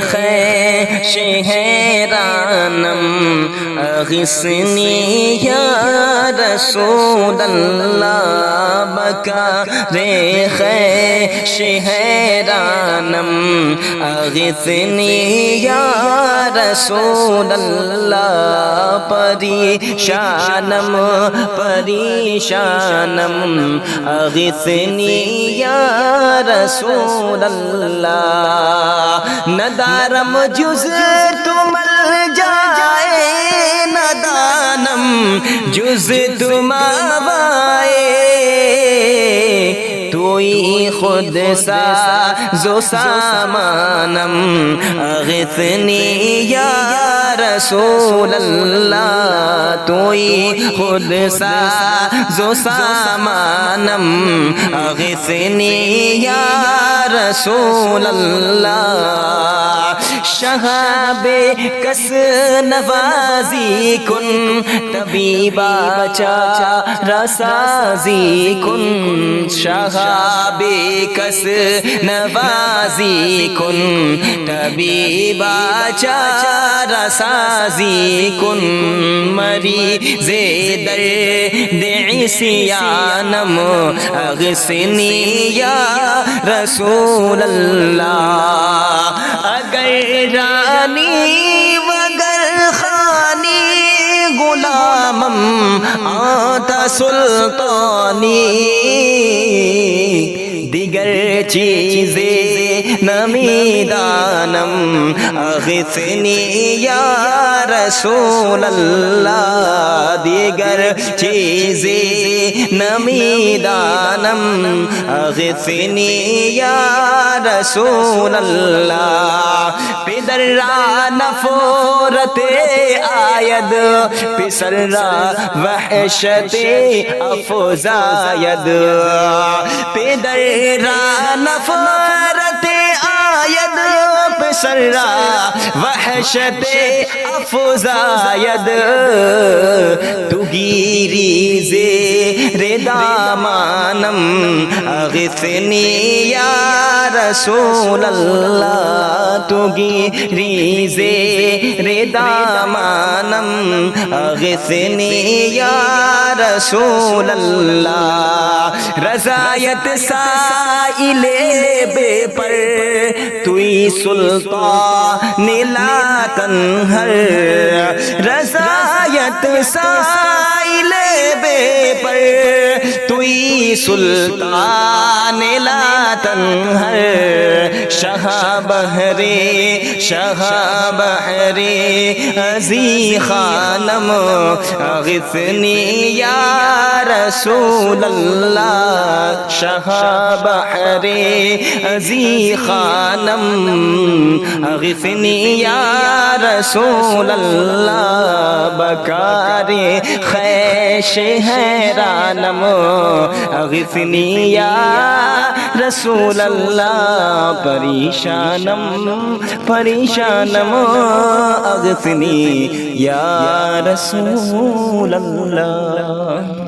خیش حیرانم اغثنی یا رسول اللہ بکار خیش حیرانم اغثنی یا رسول اللہ پریشانم پریشانم اغثنی یا رسول اللہ ندارم جز تم جائے ندانم جز تم آوائے توئی خود ساز و سامانم اغثنی یا رسول اللہ توئی خود ساز و سامانم اغثنی یا رسول اللہ شہاب کس نوازی کن طبیبا چارہ سازی کن شہاب کس نوازی کن طبیبا چارہ سازی کن مریض درد عصیانم اغثنی یا رسول اللہ اگر رانی وگر خانی غلامم آتا سلطانی دیگر چیزیں نمیدانم اغثنی یا رسول اللہ دیگر چیزیں نمیدانم اغثنی یا رسول اللہ پدر را نفورت آید پسر را وحشت افزاید پدر را نفورت آید پسر را وحشت افزاید تو گیری زیر دامانم اغثنی یا رسول اللہ تو گیری زیر دامانم اغثنی یا رسول اللہ رضایت سائل بے پر توئی سلطان لا تنہر رضایت سائل بے پر توئی سلطان لا تنہر شاہ بحری عزی خانم اغثنی یا رسول اللہ شاہ بحری عزی خانم اغثنی یا رسول اللہ بکار خیش حیرانم اغثنی یا رسول اللہ پریشانم پریشانم اغثنی یا رسول اللہ